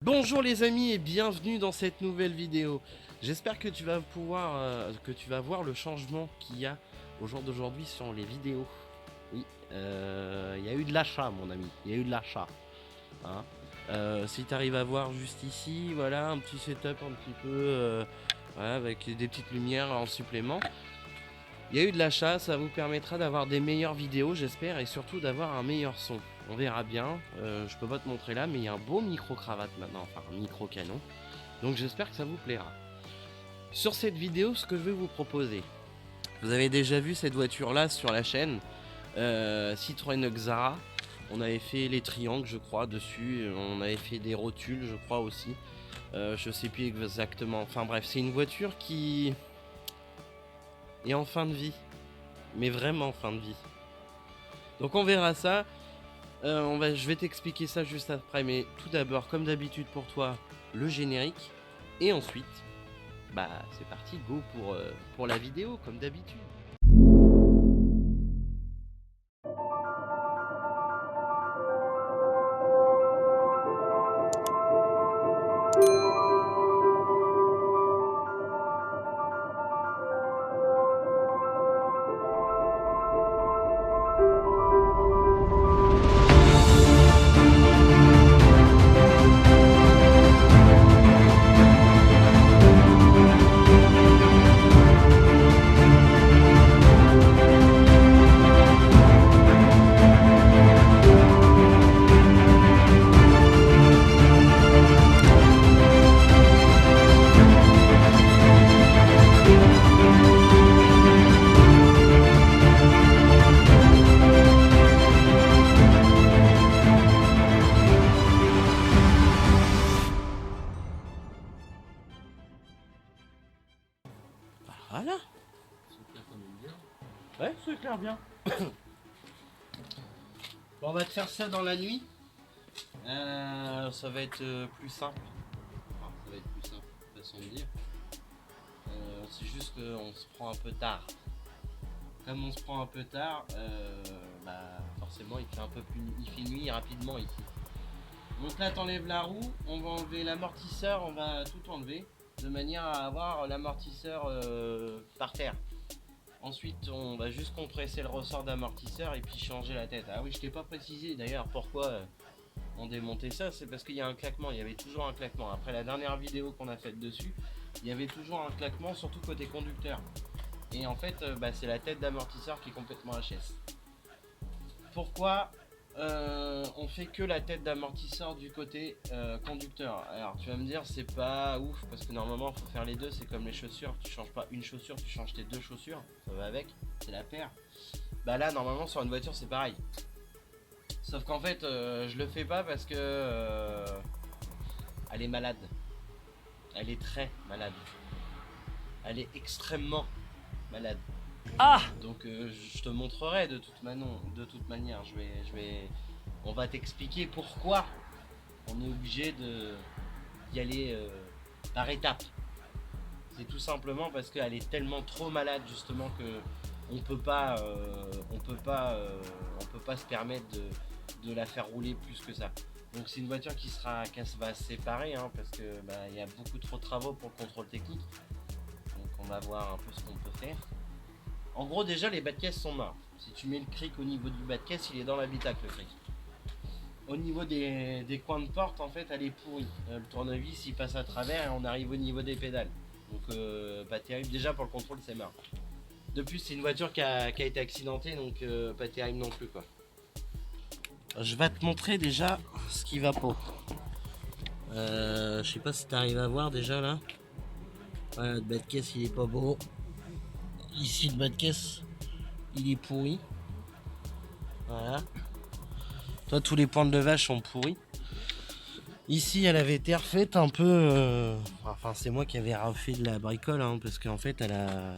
Bonjour les amis et bienvenue dans cette nouvelle vidéo. J'espère que tu vas voir le changement qu'il y a au jour d'aujourd'hui sur les vidéos. Oui, il y a eu de l'achat mon ami, il y a eu de l'achat. Hein. Si tu arrives à voir juste ici, voilà, un petit setup un petit peu voilà, avec des petites lumières en supplément. Il y a eu de l'achat, ça vous permettra d'avoir des meilleures vidéos j'espère et surtout d'avoir un meilleur son. On verra bien, je peux pas te montrer là mais il y a un beau micro cravate maintenant, enfin un micro canon. Donc j'espère que ça vous plaira. Sur cette vidéo, ce que je vais vous proposer, vous avez déjà vu cette voiture là sur la chaîne, Citroën Xara. On avait fait les triangles je crois dessus, on avait fait des rotules je crois aussi. Je sais plus exactement, enfin bref c'est une voiture qui est en fin de vie. Mais vraiment en fin de vie. Donc on verra ça. Je vais t'expliquer ça juste après. Mais tout d'abord, comme d'habitude pour toi, le générique. Et ensuite, bah c'est parti, go pour la vidéo, comme d'habitude. Voilà. Ouais, ça éclaire bien. Bon, on va te faire ça dans la nuit. Ça va être plus simple. Enfin, ça va être plus simple, façon de dire. C'est juste qu'on se prend un peu tard. Comme on se prend un peu tard, bah forcément il fait nuit rapidement ici. Donc là t'enlèves la roue, on va enlever l'amortisseur, on va tout enlever de manière à avoir l'amortisseur par terre. Ensuite on va juste compresser le ressort d'amortisseur et puis changer la tête. Ah oui, je t'ai pas précisé d'ailleurs pourquoi on démontait ça, c'est parce qu'il y a un claquement, il y avait toujours un claquement. Après la dernière vidéo qu'on a faite dessus, il y avait toujours un claquement, surtout côté conducteur. Et en fait c'est la tête d'amortisseur qui est complètement HS. Pourquoi on fait que la tête d'amortisseur du côté conducteur? Alors tu vas me dire c'est pas ouf parce que normalement il faut faire les deux, c'est comme les chaussures, tu changes pas une chaussure, tu changes tes deux chaussures, ça va avec, c'est la paire. Bah là normalement sur une voiture c'est pareil. Sauf qu'en fait je le fais pas parce que elle est malade. Elle est très malade. Elle est extrêmement malade. Ah! Donc je te montrerai de toute manière. On va t'expliquer pourquoi on est obligé d'y aller par étapes. C'est tout simplement parce qu'elle est tellement trop malade justement que on peut pas se permettre de la faire rouler plus que ça. Donc c'est une voiture qui va se séparer hein, parce que il y a beaucoup trop de travaux pour le contrôle technique. Donc on va voir un peu ce qu'on peut faire. En gros déjà les bas de caisse sont morts. Si tu mets le cric au niveau du bas de caisse, il est dans l'habitacle le cric. Au niveau des coins de porte en fait elle est pourrie. Le tournevis il passe à travers et on arrive au niveau des pédales. Donc pas terrible, déjà pour le contrôle c'est mort. De plus c'est une voiture qui a été accidentée donc pas terrible non plus quoi. Je vais te montrer déjà ce qui va pas. Je sais pas si tu arrives à voir déjà là. Voilà, le bas de caisse il est pas beau. Ici le bas de caisse il est pourri. Voilà. Toi tous les points de levage sont pourris. Ici elle avait été refaite un peu. Enfin c'est moi qui avais refait de la bricole hein, parce qu'en fait elle a.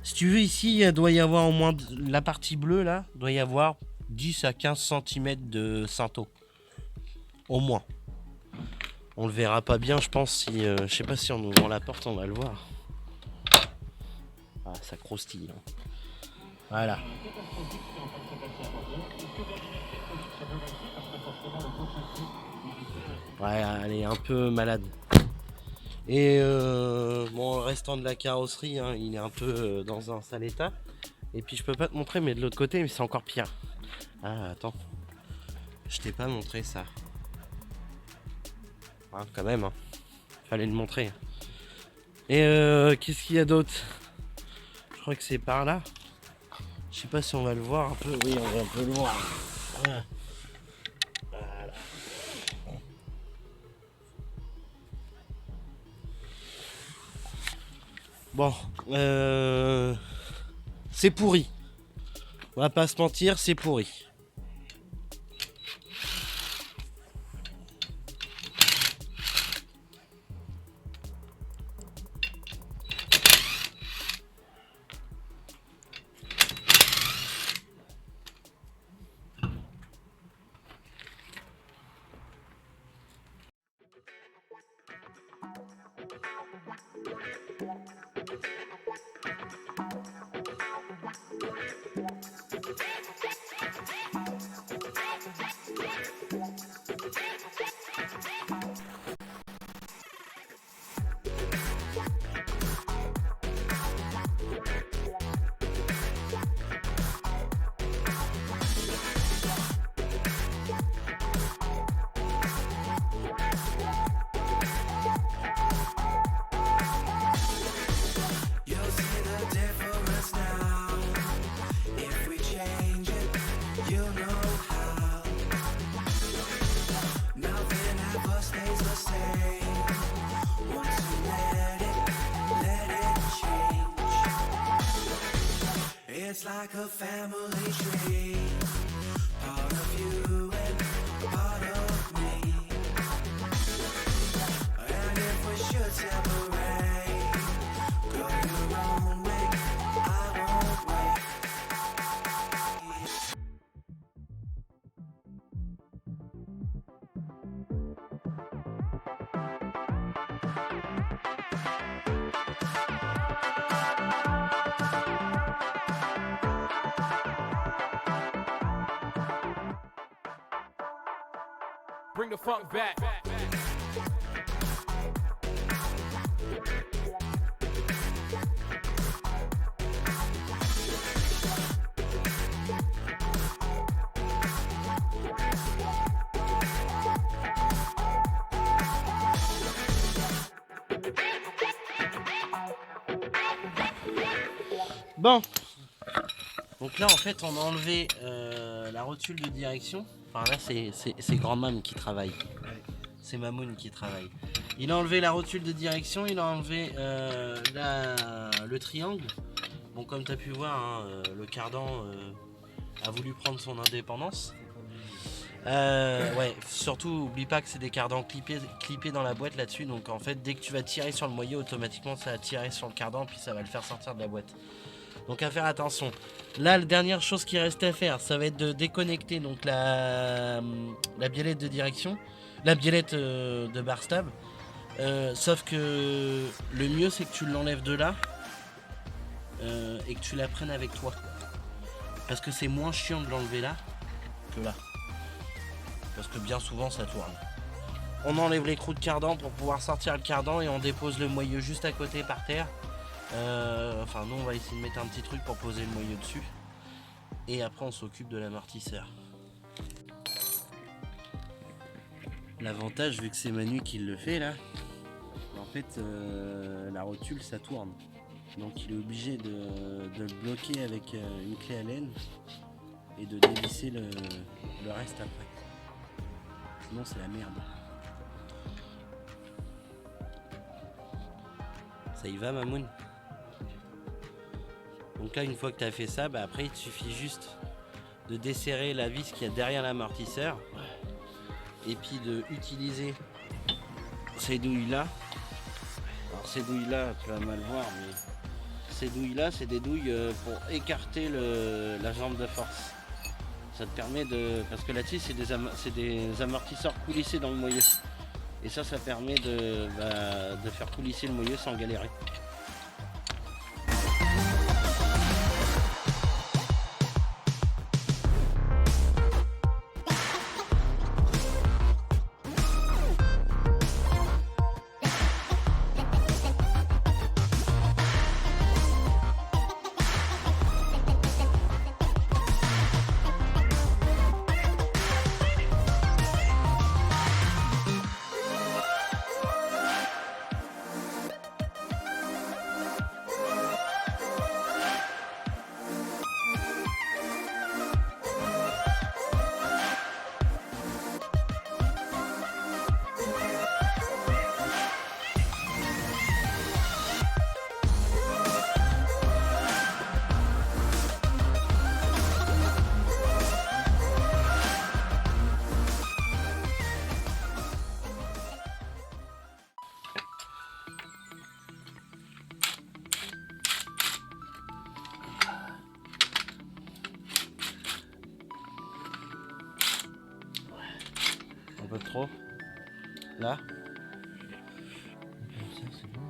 Si tu veux ici il doit y avoir au moins la partie bleue là, doit y avoir 10 à 15 cm de cinto. Au moins. On le verra pas bien je pense si. Je sais pas si en ouvrant la porte on va le voir. Ah ça croustille. Hein. Voilà. Ouais, elle est un peu malade. Et bon, le restant de la carrosserie, hein, il est un peu dans un sale état. Et puis je peux pas te montrer, mais de l'autre côté, c'est encore pire. Ah, attends. Je t'ai pas montré ça. Hein, quand même, hein. Fallait le montrer. Et qu'est-ce qu'il y a d'autre? Je crois que c'est par là. Je sais pas si on va le voir un peu. Oui, on va un peu le voir. Voilà. Bon, c'est pourri. On va pas se mentir, c'est pourri. It's like a family tree, part of you and part of me. And if we should separate, go your own way, I won't wait. Bring the funk back. Bon. Donc là, en fait, on a enlevé la rotule de direction. Enfin là, c'est Grand Mam qui travaille. C'est Mamoun qui travaille. Il a enlevé la rotule de direction, il a enlevé le triangle. Bon, comme tu as pu voir, hein, le cardan a voulu prendre son indépendance. Ouais, surtout, oublie pas que c'est des cardans clippés dans la boîte là-dessus. Donc en fait, dès que tu vas tirer sur le moyeu, automatiquement ça va tirer sur le cardan, puis ça va le faire sortir de la boîte. Donc à faire attention. Là, la dernière chose qui reste à faire, ça va être de déconnecter donc la biellette de direction, la biellette de bar stab. Sauf que le mieux, c'est que tu l'enlèves de là et que tu la prennes avec toi. Parce que c'est moins chiant de l'enlever là que là. Parce que bien souvent, ça tourne. On enlève l'écrou de cardan pour pouvoir sortir le cardan et on dépose le moyeu juste à côté par terre. Enfin, nous, on va essayer de mettre un petit truc pour poser le moyeu dessus. Et après, on s'occupe de l'amortisseur. L'avantage, vu que c'est Manu qui le fait là, en fait, la rotule, ça tourne. Donc, il est obligé de le bloquer avec une clé Allen et de dévisser le reste après. Sinon, c'est la merde. Ça y va, Mamoun? Donc là, une fois que tu as fait ça, bah après il te suffit juste de desserrer la vis qu'il y a derrière l'amortisseur et puis de utiliser ces douilles là. Alors ces douilles là, tu vas mal voir, mais ces douilles là, c'est des douilles pour écarter la jambe de force. Ça te permet de... Parce que là-dessus, c'est des amortisseurs coulissés dans le moyeu. Et ça permet de faire coulisser le moyeu sans galérer. trop. Là. Comme ça, c'est bon.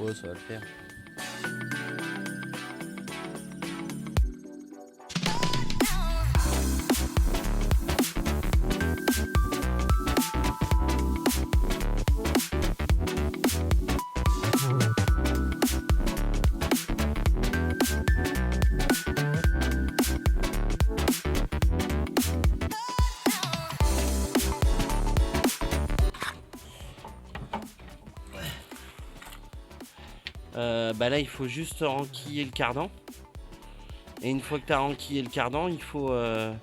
Ouais, ça va le faire. Bah là il faut juste renquiller le cardan. Et une fois que tu as renquillé le cardan, il faut... Là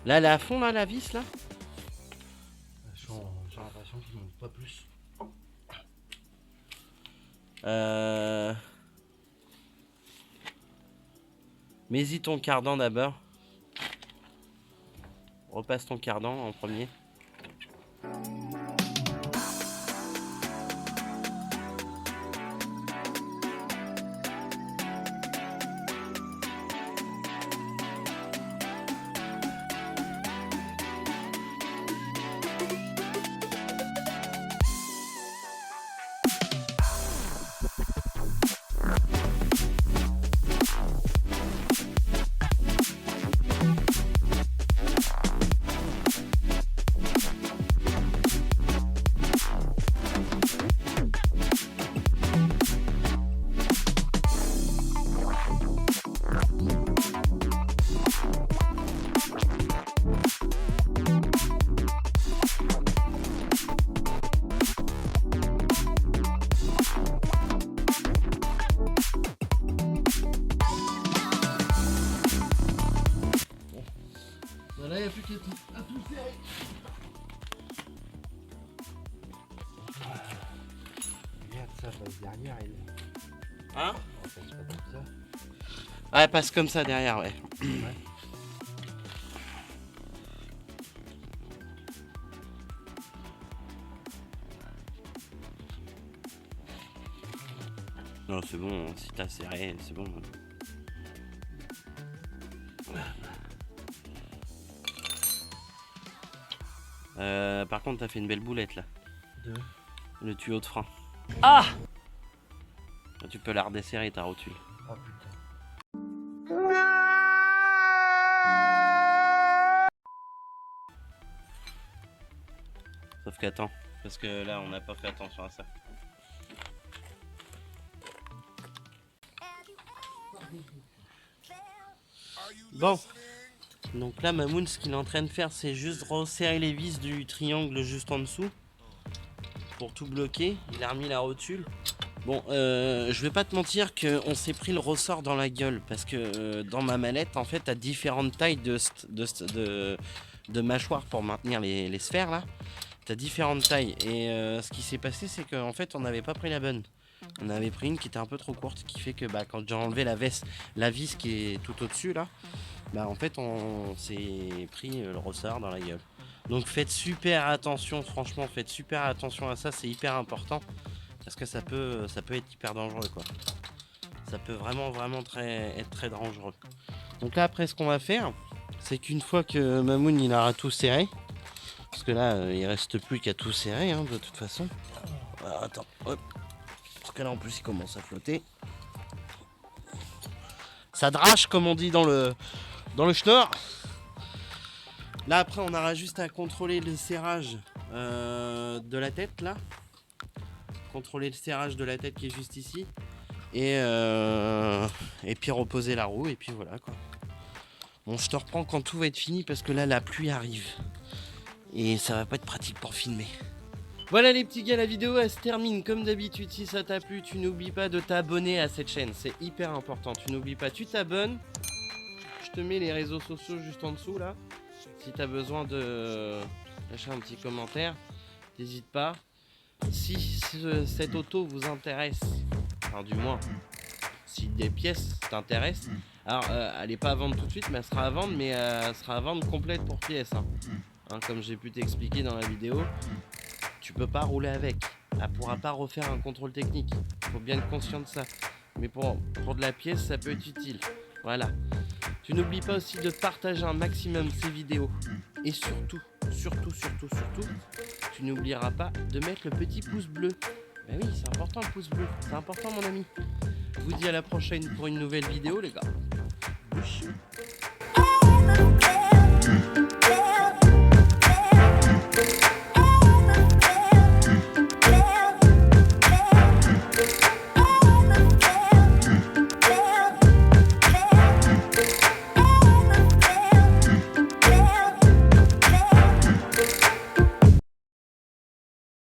elle est à fond là la vis là. J'ai l'impression qu'il monte pas plus. Mets-y ton cardan d'abord. Repasse ton cardan en premier. Voilà, il n'y a plus qu'à tout serrer. Regarde, ça passe derrière. Hein? On passe pas comme ça. Ah, elle passe comme ça derrière, ouais. Ouais. Non, c'est bon, si t'as serré, c'est bon. Par contre, t'as fait une belle boulette là. Le tuyau de frein. Ah! Tu peux la redesserrer ta rotule. Oh putain. Sauf qu'attends, parce que là on n'a pas fait attention à ça. Bon. Donc là, Mamoun, ce qu'il est en train de faire, c'est juste resserrer les vis du triangle juste en dessous. Pour tout bloquer. Il a remis la rotule. Bon, je vais pas te mentir qu'on s'est pris le ressort dans la gueule. Parce que dans ma mallette, en fait, t'as différentes tailles de mâchoires pour maintenir les sphères là. T'as différentes tailles. Et ce qui s'est passé, c'est qu'en fait, on n'avait pas pris la bonne. On avait pris une qui était un peu trop courte. Qui fait que bah, quand j'ai enlevé la vis qui est tout au-dessus là. Bah en fait on s'est pris le ressort dans la gueule. Donc faites super attention, franchement faites super attention à ça, c'est hyper important. Parce que ça peut être hyper dangereux quoi. Ça peut vraiment être très dangereux. Donc là après ce qu'on va faire, c'est qu'une fois que Mamoun il aura tout serré, parce que là il reste plus qu'à tout serrer hein, de toute façon. Alors, attends, hop. Parce que là en plus il commence à flotter. Ça drache comme on dit dans le schnorr. Là après on aura juste à contrôler le serrage de la tête là. Contrôler le serrage de la tête qui est juste ici. Et puis reposer la roue et puis voilà quoi. Bon je te reprends quand tout va être fini parce que là la pluie arrive. Et ça va pas être pratique pour filmer. Voilà les petits gars, la vidéo elle se termine comme d'habitude. Si ça t'a plu, tu n'oublies pas de t'abonner à cette chaîne, c'est hyper important. Tu n'oublies pas, tu t'abonnes. Je te mets les réseaux sociaux juste en dessous là. Si tu as besoin de lâcher un petit commentaire, n'hésite pas. Si cette auto vous intéresse, enfin du moins, si des pièces t'intéressent, alors elle n'est pas à vendre tout de suite, mais elle sera à vendre, mais elle sera à vendre complète pour pièces. Hein. hein, comme j'ai pu t'expliquer dans la vidéo, tu peux pas rouler avec. Elle pourra pas refaire un contrôle technique. Faut bien être conscient de ça. Mais pour de la pièce, ça peut être utile. Voilà. Tu n'oublies pas aussi de partager un maximum ces vidéos. Et surtout, tu n'oublieras pas de mettre le petit pouce bleu. Ben oui, c'est important le pouce bleu. C'est important mon ami. Je vous dis à la prochaine pour une nouvelle vidéo les gars.